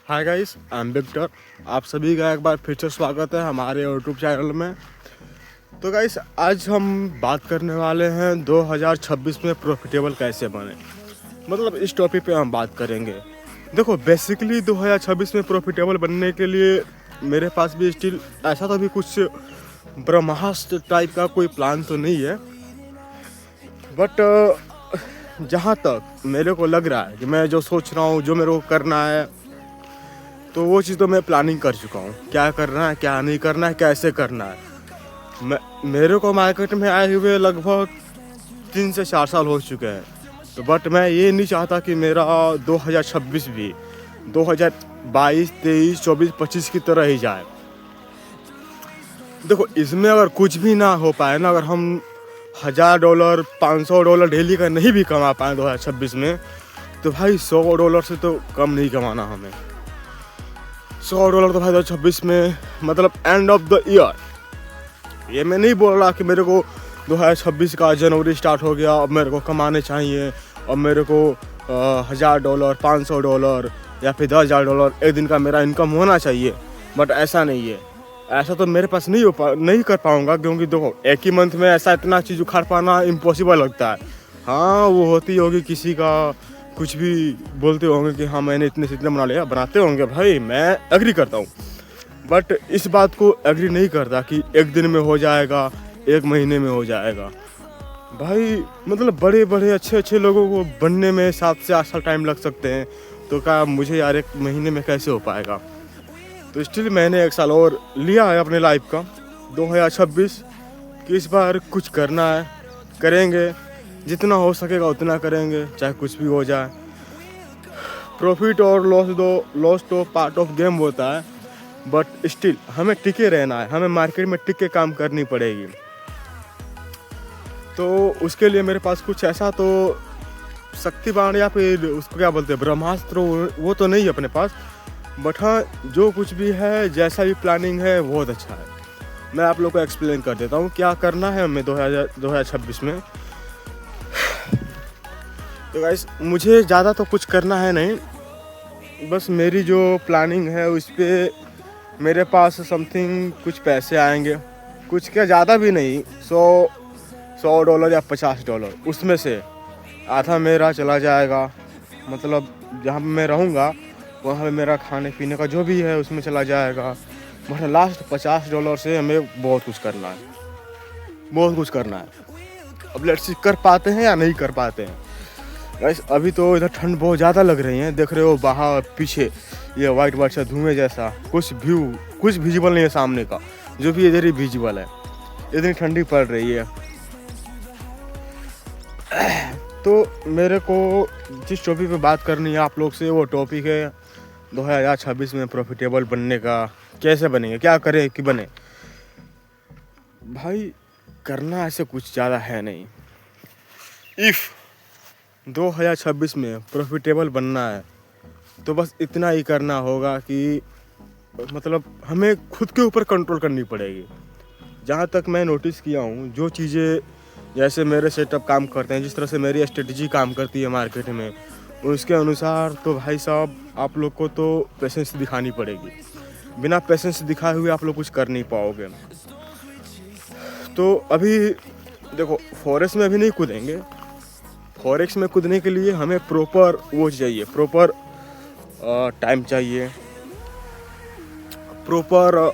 Hi guys, I am Victor. आप सभी का एक बार फिर से स्वागत है हमारे यूट्यूब चैनल में। तो गाइस, आज हम बात करने वाले हैं 2026 में प्रॉफिटेबल कैसे बने। मतलब इस टॉपिक पे हम बात करेंगे। देखो, बेसिकली 2026 में प्रॉफिटेबल बनने के लिए मेरे पास भी स्टिल ऐसा तो भी कुछ ब्रह्मास्त्र टाइप का कोई प्लान तो नहीं है, बट जहाँ तक मेरे को लग रहा है कि मैं जो सोच रहा हूँ, जो मेरे को करना है, तो वो चीज़ तो मैं प्लानिंग कर चुका हूँ। क्या करना है, क्या नहीं करना है, कैसे करना है। मेरे को मार्केट में आए हुए लगभग 3 से 4 साल हो चुके हैं। तो बट मैं ये नहीं चाहता कि मेरा 2026 भी 2022, 23, 24, 25 की तरह ही जाए। देखो, इसमें अगर कुछ भी ना हो पाए ना, अगर हम $1000, $500 डेली का नहीं भी कमा पाए 2026 में, तो भाई $100 से तो कम नहीं कमाना हमें। $100 तो भाई 2026 में मतलब एंड ऑफ द ईयर। ये मैं नहीं बोल रहा कि मेरे को 2026 का जनवरी स्टार्ट हो गया, अब मेरे को कमाने चाहिए, अब मेरे को $1000, $500 या फिर $10,000 एक दिन का मेरा इनकम होना चाहिए। बट ऐसा नहीं है, ऐसा तो मेरे पास नहीं कर पाऊँगा, क्योंकि देखो, एक ही मंथ में ऐसा इतना चीज़ उखाड़ पाना इम्पॉसिबल लगता है। हाँ, वो होती होगी किसी का, कुछ भी बोलते होंगे कि हाँ मैंने इतने से इतना बना लिया, बनाते होंगे भाई, मैं एग्री करता हूँ। बट इस बात को एग्री नहीं करता कि एक दिन में हो जाएगा, एक महीने में हो जाएगा। भाई मतलब बड़े बड़े अच्छे लोगों को बनने में 7 से 8 साल टाइम लग सकते हैं, तो क्या मुझे यार एक महीने में कैसे हो पाएगा। तो स्टिल मैंने 1 साल और लिया है अपने लाइफ का 2026 कि इस बार कुछ करना है, करेंगे, जितना हो सकेगा उतना करेंगे, चाहे कुछ भी हो जाए। प्रॉफिट और लॉस तो पार्ट ऑफ गेम होता है, बट स्टिल हमें टिके रहना है, हमें मार्केट में टिक के काम करनी पड़ेगी। तो उसके लिए मेरे पास कुछ ऐसा तो शक्ति बाण या फिर उसको क्या बोलते हैं, ब्रह्मास्त्र, वो तो नहीं है अपने पास। बट हाँ, जो कुछ भी है, जैसा भी प्लानिंग है, बहुत अच्छा है। मैं आप लोग को एक्सप्लेन कर देता हूँ क्या करना है हमें 2026 में। तो गाइस, मुझे ज़्यादा तो कुछ करना है नहीं, बस मेरी जो प्लानिंग है उस पर मेरे पास समथिंग कुछ पैसे आएंगे, कुछ क्या, ज़्यादा भी नहीं, $100 या $50। उसमें से आधा मेरा चला जाएगा, मतलब जहाँ पे मैं रहूँगा वहाँ पे मेरा खाने पीने का जो भी है उसमें चला जाएगा। मतलब लास्ट $50 से हमें बहुत कुछ करना है, बहुत कुछ करना है। अब लेट्स सी कर पाते हैं या नहीं कर पाते हैं। गाइस, अभी तो इधर ठंड बहुत ज़्यादा लग रही है, देख रहे हो बाहर पीछे ये वाइट वाइट सा धुएं जैसा कुछ विजिबल नहीं है सामने का, जो भी इधर ही विजिबल है। इतनी ठंडी पड़ रही है। तो मेरे को जिस टॉपिक पे बात करनी है आप लोग से, वो टॉपिक है 2026 में प्रॉफिटेबल बनने का। कैसे बनेंगे, क्या करें कि बने। भाई करना ऐसे कुछ ज़्यादा है नहीं। इफ़ 2026 में प्रॉफिटेबल बनना है तो बस इतना ही करना होगा कि मतलब हमें खुद के ऊपर कंट्रोल करनी पड़ेगी। जहाँ तक मैं नोटिस किया हूँ, जो चीज़ें जैसे मेरे सेटअप काम करते हैं, जिस तरह से मेरी स्ट्रेटजी काम करती है मार्केट में, उसके अनुसार तो भाई साहब आप लोग को तो पेशेंस दिखानी पड़ेगी। बिना पेशेंस दिखाए हुए आप लोग कुछ कर नहीं पाओगे। तो अभी देखो, फॉरेक्स में अभी नहीं कूदेंगे। फॉरेक्स में कूदने के लिए हमें प्रॉपर वो चाहिए, प्रॉपर टाइम चाहिए, प्रॉपर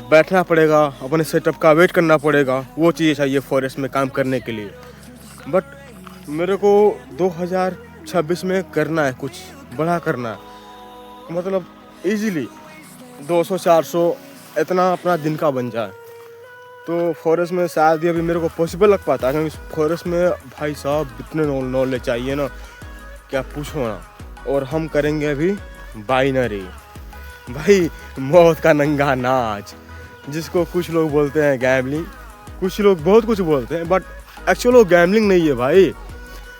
बैठना पड़ेगा, अपने सेटअप का वेट करना पड़ेगा, वो चीज़ें चाहिए फॉरेक्स में काम करने के लिए। बट मेरे को 2026 में करना है, कुछ बड़ा करना है, मतलब इजीली 200-400 इतना अपना दिन का बन जाए। तो फॉरेस्ट में शायद ही अभी मेरे को पॉसिबल लग पाता है, क्योंकि फॉरेस्ट में भाई साहब इतने नॉलेज चाहिए ना, क्या पूछो ना। और हम करेंगे अभी बाइनरी, भाई मौत का नंगा नाच, जिसको कुछ लोग बोलते हैं गैम्बलिंग, कुछ लोग बहुत कुछ बोलते हैं, बट एक्चुअली वो गैम्बलिंग नहीं है भाई।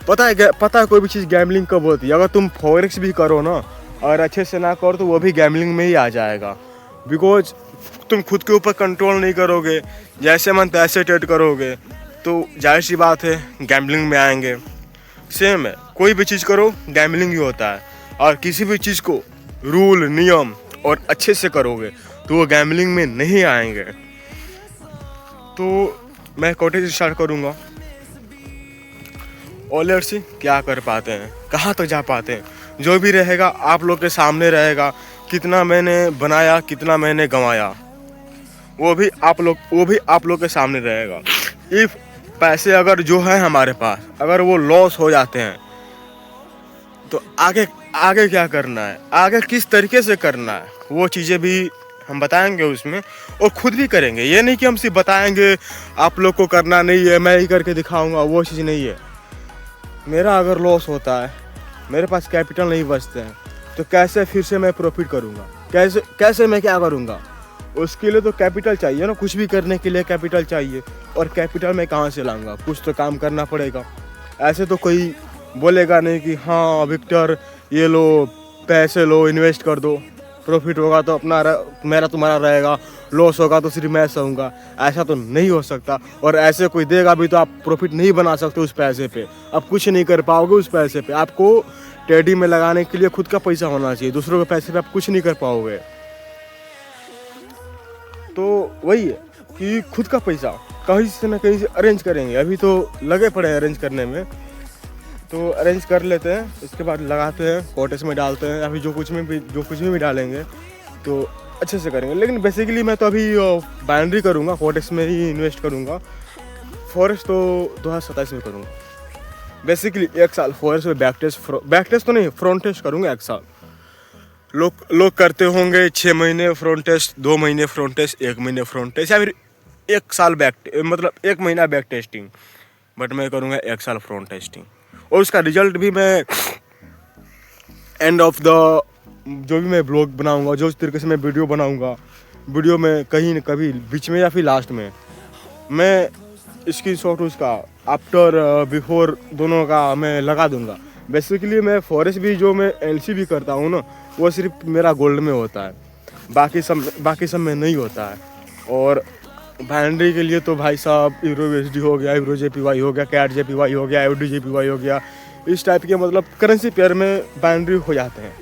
पता है कोई भी चीज़ गैम्बलिंग कब होती है, अगर तुम फॉरेक्स भी करो ना और अच्छे से ना करो तो वो भी गैम्बलिंग में ही आ जाएगा। बिकॉज तुम खुद के ऊपर कंट्रोल नहीं करोगे, जैसे मन तैसे ट्रेड करोगे, तो जाहिर सी बात है गैम्बलिंग में आएंगे। सेम है, कोई भी चीज़ करो गैम्बलिंग ही होता है। और किसी भी चीज़ को रूल नियम और अच्छे से करोगे तो वो गैम्बलिंग में नहीं आएंगे। तो मैं कॉटेज स्टार्ट करूँगा। और लेट्स सी क्या कर पाते हैं, कहाँ तक जा पाते हैं। जो भी रहेगा आप लोग के सामने रहेगा, कितना मैंने बनाया कितना मैंने गंवाया वो भी आप लोग के सामने रहेगा। इफ पैसे अगर जो है हमारे पास अगर वो लॉस हो जाते हैं तो आगे क्या करना है, आगे किस तरीके से करना है, वो चीज़ें भी हम बताएंगे उसमें और खुद भी करेंगे। ये नहीं कि हम सिर्फ बताएंगे आप लोग को करना नहीं है, मैं ही करके दिखाऊंगा, वो चीज़ नहीं है। मेरा अगर लॉस होता है, मेरे पास कैपिटल नहीं बचते हैं, तो कैसे फिर से मैं प्रॉफिट करूंगा, कैसे मैं क्या करूंगा। उसके लिए तो कैपिटल चाहिए ना, कुछ भी करने के लिए कैपिटल चाहिए। और कैपिटल मैं कहाँ से लाऊंगा, कुछ तो काम करना पड़ेगा। ऐसे तो कोई बोलेगा नहीं कि हाँ विक्टर ये लो पैसे लो इन्वेस्ट कर दो, प्रॉफिट होगा तो मेरा तुम्हारा रहेगा, लॉस होगा तो सिर्फ मैं सहूँगा। ऐसा तो नहीं हो सकता। और ऐसे कोई देगा भी तो आप प्रॉफिट नहीं बना सकते उस पैसे पे, आप कुछ नहीं कर पाओगे उस पैसे पे। आपको ट्रेडिंग में लगाने के लिए खुद का पैसा होना चाहिए, दूसरों के पैसे पे आप कुछ नहीं कर पाओगे। तो वही है कि खुद का पैसा कहीं से ना कहीं से अरेंज करेंगे। अभी तो लगे पड़े हैं अरेंज करने में, तो अरेंज कर लेते हैं, इसके बाद लगाते हैं, कोटेज में डालते हैं। अभी जो कुछ भी डालेंगे तो अच्छे से करेंगे। लेकिन बेसिकली मैं तो अभी बाउंड्री करूँगा, कोटेज में ही इन्वेस्ट करूँगा। फॉरेस्ट तो 2027 में करूँगा। बेसिकली 1 साल फॉरेस्ट में बैक टेस्ट तो नहीं, फ्रंट टेस्ट करूँगा 1 साल। लोग करते होंगे 6 महीने फ्रंट टेस्ट, 2 महीने फ्रंट टेस्ट, 1 महीने फ्रंट टेस्ट, या फिर 1 साल मतलब 1 महीना बैक टेस्टिंग। बट मैं करूँगा 1 साल फ्रंट टेस्टिंग। और उसका रिजल्ट भी मैं एंड ऑफ द जो भी मैं ब्लॉग बनाऊंगा, जो तरीके से मैं वीडियो बनाऊंगा, वीडियो में कहीं न कभी बीच में या फिर लास्ट में मैं स्क्रीनशॉट उसका आफ्टर बिफोर दोनों का मैं लगा दूंगा। बेसिकली मैं फॉरेस्ट भी जो मैं एलसी भी करता हूँ ना, वो सिर्फ मेरा गोल्ड में होता है, बाकी सब में नहीं होता है। और बाउंड्री के लिए तो भाई साहब EURUSD हो गया, EURJPY हो गया, CAD JPY हो गया, FDJPY हो गया, इस टाइप के मतलब करेंसी पेयर में बाउंड्री हो जाते हैं।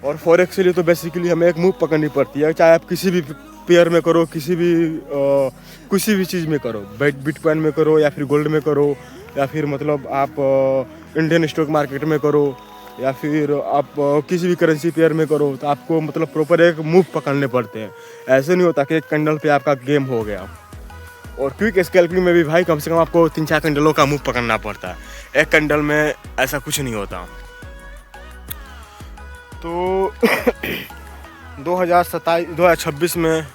और फॉरेक्स के लिए तो बेसिकली हमें एक मूव पकड़नी पड़ती है, चाहे आप किसी भी पेयर में करो, किसी भी चीज़ में करो, बिटकॉइन में करो या फिर गोल्ड में करो, या फिर मतलब आप इंडियन स्टॉक मार्केट में करो, या फिर आप किसी भी करेंसी पेयर में करो, तो आपको मतलब प्रॉपर एक मूव पकड़ने पड़ते हैं। ऐसे नहीं होता कि एक कैंडल पे आपका गेम हो गया। और क्विक स्कैल्पिंग में भी भाई कम से कम आपको 3-4 कैंडलों का मूव पकड़ना पड़ता है, एक कैंडल में ऐसा कुछ नहीं होता। तो 2026 में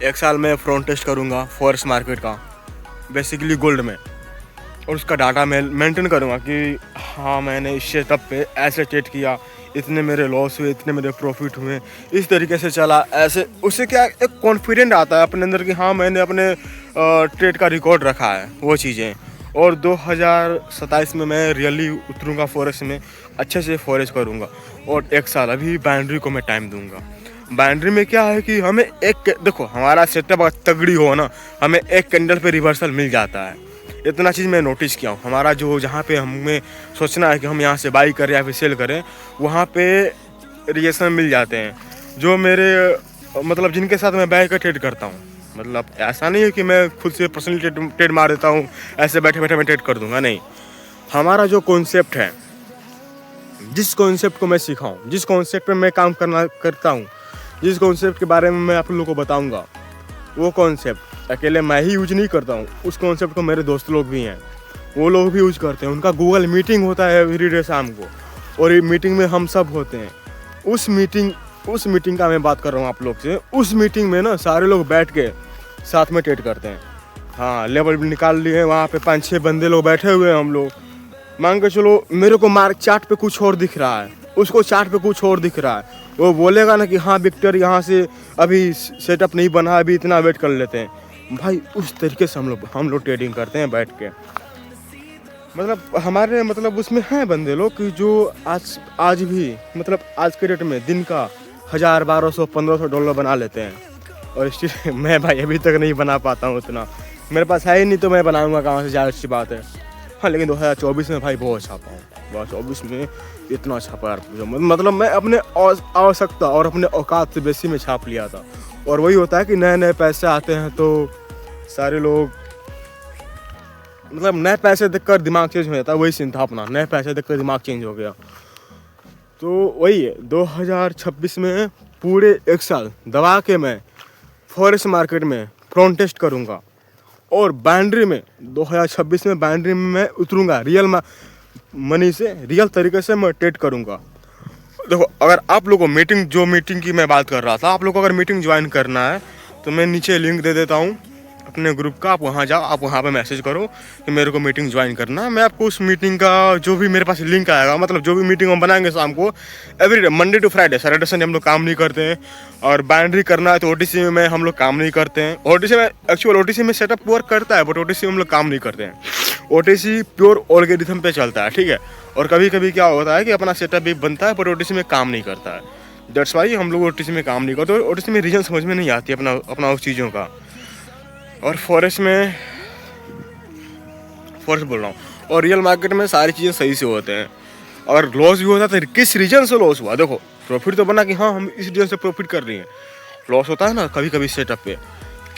1 साल में फ्रंट टेस्ट करूँगा फॉरेक्स मार्केट का, बेसिकली गोल्ड में। और उसका डाटा मैं मेंटेन करूँगा कि हाँ मैंने इस सेटअप पे ऐसे ट्रेड किया, इतने मेरे लॉस हुए, इतने मेरे प्रॉफिट हुए, इस तरीके से चला। ऐसे उससे क्या एक कॉन्फिडेंट आता है अपने अंदर कि हाँ मैंने अपने ट्रेड का रिकॉर्ड रखा है, वो चीज़ें। और 2027 में मैं रियली उतरूँगा फॉरेक्स में, अच्छे से फॉरेक्स करूँगा। और 1 साल अभी बाउंड्री को मैं टाइम दूँगा। बाउंड्री में क्या है कि हमें देखो हमारा सेटअप अगर तगड़ी हो ना, हमें एक कैंडल पे रिवर्सल मिल जाता है। इतना चीज़ मैं नोटिस किया हूँ। हमारा जो जहाँ पे हमें सोचना है कि हम यहाँ से बाई करें या फिर सेल करें, वहाँ पे रिएक्शन मिल जाते हैं। जो मेरे मतलब जिनके साथ मैं बाई का ट्रेड करता हूँ, मतलब ऐसा नहीं है कि मैं खुद से पर्सनली ट्रेड मार देता हूँ, ऐसे बैठे बैठे मैं ट्रेड कर दूँगा, नहीं। हमारा जो कॉन्सेप्ट है, जिस कॉन्सेप्ट को मैं सिखाऊँ, जिस कॉन्सेप्ट पे मैं काम करता हूँ, जिस कॉन्सेप्ट के बारे में मैं आप लोगों को बताऊँगा, वो कॉन्सेप्ट अकेले मैं ही यूज नहीं करता हूँ। उस कॉन्सेप्ट को मेरे दोस्त लोग भी हैं, वो लोग भी यूज करते हैं। उनका गूगल मीटिंग होता है एवरीडे शाम को, और ये मीटिंग में हम सब होते हैं। उस मीटिंग का मैं बात कर रहा हूँ आप लोग से। उस मीटिंग में ना सारे लोग बैठ के साथ में ट्रेड करते हैं। हाँ, लेवल भी निकाल लिए, वहाँ पे 5-6 बंदे लोग बैठे हुए हैं। हम लोग मान के चलो, मेरे को मार्क चार्ट पे कुछ और दिख रहा है, उसको चार्ट पे कुछ और दिख रहा है। वो बोलेगा ना कि हाँ विक्टर यहाँ से अभी सेटअप नहीं बना, अभी इतना वेट कर लेते हैं। भाई उस तरीके से हम लोग ट्रेडिंग करते हैं बैठ के। मतलब हमारे मतलब उसमें हैं बंदे लोग कि जो आज भी मतलब आज के डेट में दिन का 1000, 1200, 1500 डॉलर बना लेते हैं। और स्टिल मैं भाई अभी तक नहीं बना पाता हूँ उतना। मेरे पास है ही नहीं तो मैं बनाऊँगा कहाँ से, ज़्यादा अच्छी बात है। हाँ लेकिन 2024 में भाई बहुत छापा हूँ। 2024 में इतना छापा यार, मतलब मैं अपने आवश्यकता और अपने औकात से बेसी में छाप लिया था। और वही होता है कि नए नए पैसे आते हैं तो सारे लोग, मतलब नए पैसे देखकर दिमाग चेंज हो जाता है, वही सीन था अपना, नए पैसे देखकर दिमाग चेंज हो गया। तो वही है, 2026 में पूरे 1 साल दबा के मैं फॉरेस्ट मार्केट में फ्रंट टेस्ट करूँगा और बाउंड्री में 2026 में बाउंड्री में मैं उतरूँगा, रियल मनी से, रियल तरीके से मैं ट्रेड करूँगा। देखो अगर आप लोगों को मीटिंग की मैं बात कर रहा था, आप लोगों को अगर मीटिंग ज्वाइन करना है तो मैं नीचे लिंक दे देता हूँ अपने ग्रुप का, आप वहाँ जाओ, आप वहाँ पे मैसेज करो कि मेरे को मीटिंग ज्वाइन करना है। मैं आपको उस मीटिंग का जो भी मेरे पास लिंक आएगा, मतलब जो भी मीटिंग हम बनाएंगे शाम को, everyday Monday to Friday, Saturday Sunday हम लोग काम नहीं करते हैं। और बाउंड्री करना है तो ओटीसी में हम लोग काम नहीं करते हैं। ओटीसी में एक्चुअल ओटीसी में सेटअप वर्क करता है, बट ओटीसी में हम लोग काम नहीं करते हैं। ओटीसी प्योर एल्गोरिथम पे चलता है, ठीक है। और कभी कभी क्या होता है कि अपना सेटअप भी बनता है बट ओटीसी में काम नहीं करता है। दैट्स वाई हम लोग ओटीसी में काम नहीं करते, और ओटीसी में रीजन समझ में नहीं आती अपना उस चीज़ों का। और फॉरेस्ट बोल रहा हूँ, और रियल मार्केट में सारी चीज़ें सही से होते हैं। अगर लॉस भी होता है तो किस रीजन से लॉस हुआ, देखो प्रॉफिट तो बना कि हाँ हम इस रीजन से प्रॉफिट कर रही हैं, लॉस होता है ना कभी कभी सेटअप पे,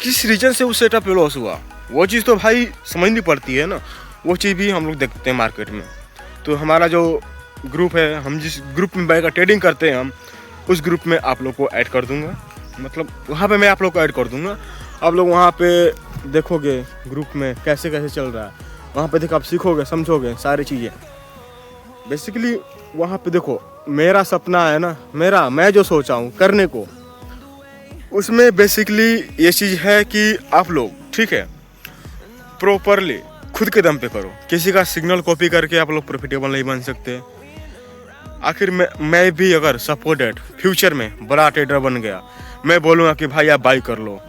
किस रीजन से उस सेटअप पे लॉस हुआ, वो चीज़ तो भाई समझनी पड़ती है ना। वो चीज़ भी हम लोग देखते हैं मार्केट में। तो हमारा जो ग्रुप है, हम जिस ग्रुप में बैठकर ट्रेडिंग करते हैं, हम उस ग्रुप में आप लोग को ऐड कर दूँगा, मतलब वहाँ पे मैं आप लोग को ऐड कर दूँगा। आप लोग वहाँ पे देखोगे ग्रुप में कैसे कैसे चल रहा है, वहाँ पे देखो आप सीखोगे, समझोगे सारी चीज़ें। बेसिकली वहाँ पे देखो मेरा सपना है ना, मैं जो सोचा हूँ करने को, उसमें बेसिकली ये चीज़ है कि आप लोग, ठीक है, प्रॉपरली खुद के दम पे करो। किसी का सिग्नल कॉपी करके आप लोग प्रॉफिटेबल नहीं बन सकते। आखिर मैं भी अगर सपोर्टेड फ्यूचर में बड़ा ट्रेडर बन गया, मैं बोलूँगा कि भाई आप बाई कर लो,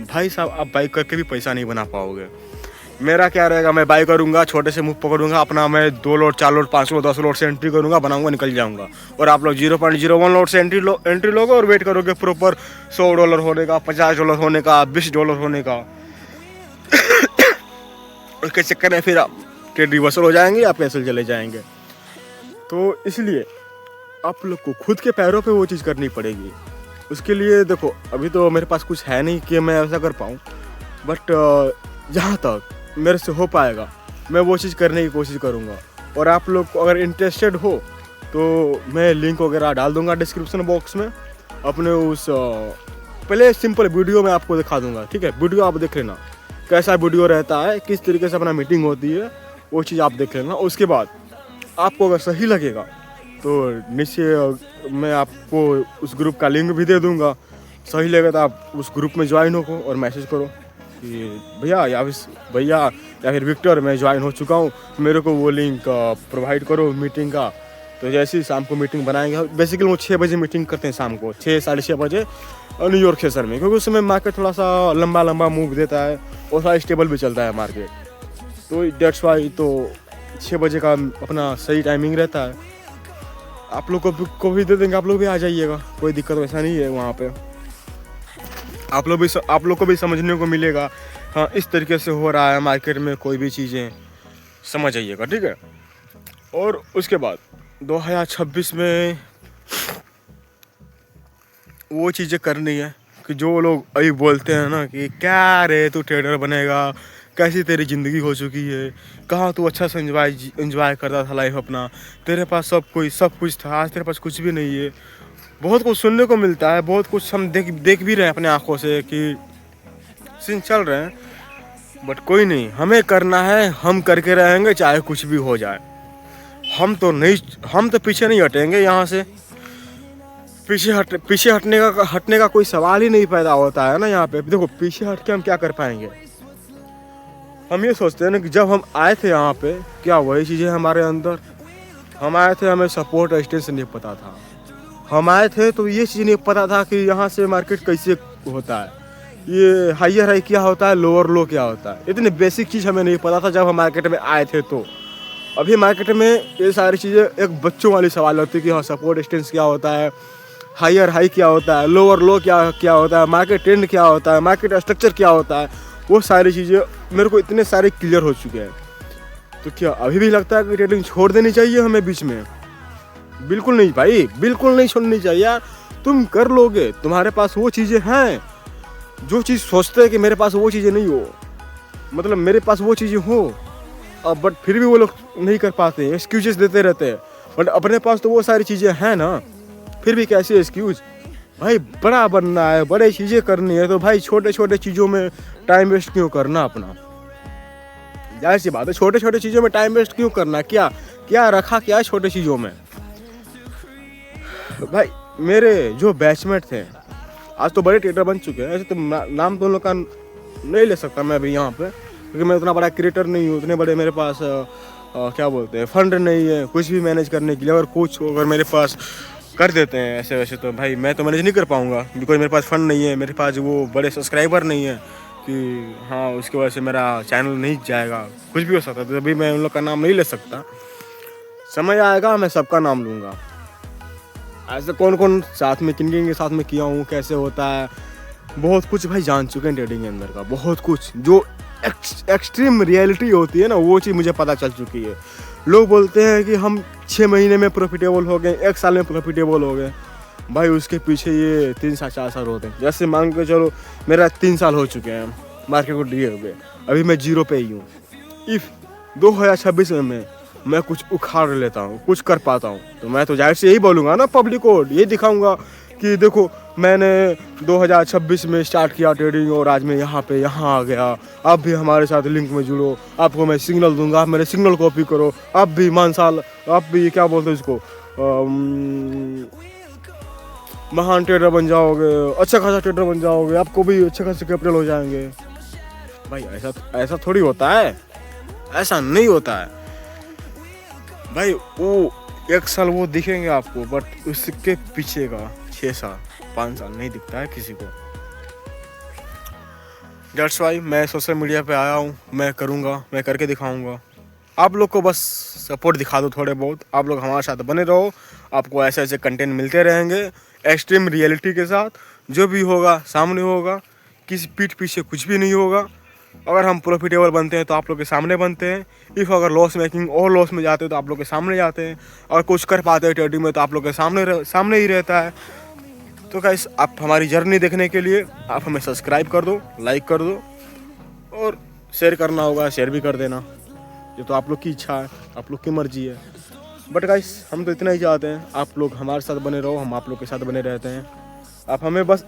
भाई साहब आप बाई करके भी पैसा नहीं बना पाओगे। मेरा क्या रहेगा, मैं बाई करूँगा, छोटे से मूव पकड़ूंगा अपना, मैं 2 लोड 4 लोड 5 लोड 10 लोड से एंट्री करूँगा, बनाऊंगा, निकल जाऊँगा। और आप लोग 0.01 लोड से एंट्री लोगे और वेट करोगे प्रॉपर $100 होने का, $50 होने का, $20 होने का। उसके चक्कर में फिर आप ट्रेड रिवर्सल हो जाएंगे, आप पैसे चले जाएंगे। तो इसलिए आप लोग को खुद के पैरों पे वो चीज़ करनी पड़ेगी। उसके लिए देखो अभी तो मेरे पास कुछ है नहीं कि मैं ऐसा कर पाऊँ, बट जहाँ तक मेरे से हो पाएगा मैं वो चीज़ करने की कोशिश करूँगा। और आप लोग अगर इंटरेस्टेड हो तो मैं लिंक वगैरह डाल दूँगा डिस्क्रिप्शन बॉक्स में। अपने उस पहले सिंपल वीडियो में आपको दिखा दूँगा, ठीक है। वीडियो आप देख लेना, कैसा वीडियो रहता है, किस तरीके से अपना मीटिंग होती है, वो चीज़ आप देख लेना। उसके बाद आपको अगर सही लगेगा तो नीचे मैं आपको उस ग्रुप का लिंक भी दे दूंगा। सही लगेगा तो आप उस ग्रुप में ज्वाइन हो और मैसेज करो कि भैया या फिर विक्टर मैं ज्वाइन हो चुका हूँ, मेरे को वो लिंक प्रोवाइड करो मीटिंग का। तो जैसे ही शाम को मीटिंग बनाएंगे, बेसिकली वो 6 बजे मीटिंग करते हैं शाम को, 6 साढ़े 6 बजे न्यूयॉर्क सेशन में, क्योंकि उस समय मार्केट थोड़ा सा लंबा मूव देता है और थोड़ा स्टेबल भी चलता है मार्केट। तो डेट्स वाई तो 6 बजे का अपना सही टाइमिंग रहता है। आप लोग को भी दे देंगे, आप लोग भी आ जाइएगा, कोई दिक्कत वैसा नहीं है। वहाँ पे आप लोग को भी समझने को मिलेगा, हाँ इस तरीके से हो रहा है मार्केट में, कोई भी चीज़ें समझ आइएगा, ठीक है। और उसके बाद 2026 में वो चीज़ें करनी है कि जो लोग अभी बोलते हैं ना कि क्या रे तू ट्रेडर बनेगा, कैसी तेरी ज़िंदगी हो चुकी है, कहाँ तू अच्छा से एंजॉय करता था लाइफ अपना, तेरे पास सब कुछ था, आज तेरे पास कुछ भी नहीं है। बहुत कुछ सुनने को मिलता है, बहुत कुछ हम देख भी रहे हैं अपने आँखों से कि सीन चल रहे हैं, बट कोई नहीं, हमें करना है, हम करके रहेंगे चाहे कुछ भी हो जाए। हम तो पीछे नहीं हटेंगे यहाँ से। पीछे हटने का कोई सवाल ही नहीं पैदा होता है ना यहाँ पे। देखो पीछे हट के हम क्या कर पाएंगे। हम ये सोचते हैं ना कि जब हम आए थे यहाँ पे, क्या वही चीज़ें हमारे अंदर, हम आए थे हमें सपोर्ट रेजिस्टेंस नहीं पता था, हम आए थे तो ये चीज़ नहीं पता था कि यहाँ से मार्केट कैसे होता है, ये हाइयर हाई क्या होता है, लोअर लो क्या होता है। इतनी बेसिक चीज़ हमें नहीं पता था जब हम मार्केट में आए थे। तो अभी मार्केट में ये सारी चीज़ें एक बच्चों वाली सवाल होती है कि हाँ सपोर्ट रेजिस्टेंस क्या होता है, हाइयर हाई क्या होता है, लोअर लो क्या होता है, मार्केट ट्रेंड क्या होता है, मार्केट स्ट्रक्चर क्या होता है, वो सारी चीज़ें मेरे को इतने सारे क्लियर हो चुके हैं। तो क्या अभी भी लगता है कि ट्रेडिंग छोड़ देनी चाहिए हमें बीच में? बिल्कुल नहीं भाई, बिल्कुल नहीं छोड़नी चाहिए यार। तुम कर लोगे, तुम्हारे पास वो चीज़ें हैं, जो चीज़ सोचते हैं कि मेरे पास वो चीज़ें नहीं हो, मतलब मेरे पास वो चीज़ें हो, अब बट फिर भी वो लोग नहीं कर पाते हैं, एक्सक्यूजेस देते रहते हैं। बट अपने पास तो वो सारी चीज़ें हैं ना, फिर भी कैसे एक्सक्यूज? भाई बड़ा बनना है, बड़े चीज़ें करनी है, तो भाई छोटे छोटे चीज़ों में टाइम वेस्ट क्यों करना अपना? जाहिर सी बात है, छोटे छोटे चीज़ों में टाइम वेस्ट क्यों करना? क्या क्या रखा क्या है छोटे चीज़ों में? भाई मेरे जो बैचमेट थे आज तो बड़े ट्रेडर बन चुके हैं। ऐसे तो नाम तो उन लोग का नहीं ले सकता मैं अभी यहाँ पे, क्योंकि मैं उतना बड़ा क्रिएटर नहीं हूँ, उतने बड़े मेरे पास क्या बोलते हैं फंड नहीं है कुछ भी मैनेज करने के लिए। अगर कुछ अगर मेरे पास कर देते हैं ऐसे वैसे तो भाई मैं तो मैनेज नहीं कर पाऊँगा, बिकॉज मेरे पास फंड नहीं है, मेरे पास वो बड़े सब्सक्राइबर नहीं है कि हाँ उसकी वजह से मेरा चैनल नहीं जाएगा। कुछ भी हो सकता है, तो अभी मैं उन लोग का नाम नहीं ले सकता। समय आएगा मैं सबका नाम लूँगा। ऐसे कौन कौन साथ में किन किन के साथ में किया हूँ, कैसे होता है, बहुत कुछ भाई जान चुके हैं ट्रेडिंग के अंदर का। बहुत कुछ जो एक्सट्रीम रियलिटी होती है ना, वो चीज़ मुझे पता चल चुकी है। लोग बोलते हैं कि हम 6 महीने में प्रॉफिटेबल हो गए, 1 साल में प्रॉफिटेबल हो गए। भाई उसके पीछे ये 3 साल 4 साल होते हैं। जैसे मान के चलो मेरा 3 साल हो चुके हैं मार्केट को दिए हुए, अभी मैं 0 पे ही हूँ। इफ़ 2026 में मैं कुछ उखाड़ लेता हूँ, कुछ कर पाता हूँ, तो मैं तो जाहिर से यही बोलूँगा ना पब्लिक को, यही दिखाऊंगा कि देखो मैंने 2026 में स्टार्ट किया ट्रेडिंग और आज मैं यहाँ आ गया। आप भी हमारे साथ लिंक में जुड़ो, आपको मैं सिग्नल दूंगा, आप मेरे सिग्नल कॉपी करो, आप भी मानसाल, आप भी क्या बोलते हैं इसको महान ट्रेडर बन जाओगे, अच्छा खासा ट्रेडर बन जाओगे, आपको भी अच्छे खासे कैपिटल हो जाएंगे। भाई ऐसा थोड़ी होता है, ऐसा नहीं होता है भाई। वो 1 साल वो दिखेंगे आपको, बट उसके पीछे का 6 साल 5 साल नहीं दिखता है किसी को। दैट्स वाई मैं सोशल मीडिया पे आया हूँ, मैं करूँगा, मैं करके दिखाऊँगा। आप लोग को बस सपोर्ट दिखा दो थोड़े बहुत, आप लोग हमारे साथ बने रहो, आपको ऐसे ऐसे कंटेंट मिलते रहेंगे एक्सट्रीम रियलिटी के साथ। जो भी होगा सामने होगा, किसी पीठ पीछे कुछ भी नहीं होगा। अगर हम प्रॉफिटेबल बनते हैं तो आप लोग के सामने बनते हैं, इफ़ अगर लॉस मेकिंग और लॉस में जाते हैं तो आप लोग के सामने जाते हैं, और कुछ कर पाते हैं ट्रेडिंग में तो आप लोग के सामने ही रहता है। तो गाइस आप हमारी जर्नी देखने के लिए आप हमें सब्सक्राइब कर दो, लाइक कर दो, और शेयर करना होगा शेयर भी कर देना। ये तो आप लोग की इच्छा है, आप लोग की मर्जी है। बट गाइस हम तो इतना ही चाहते हैं, आप लोग हमारे साथ बने रहो, हम आप लोग के साथ बने रहते हैं। आप हमें बस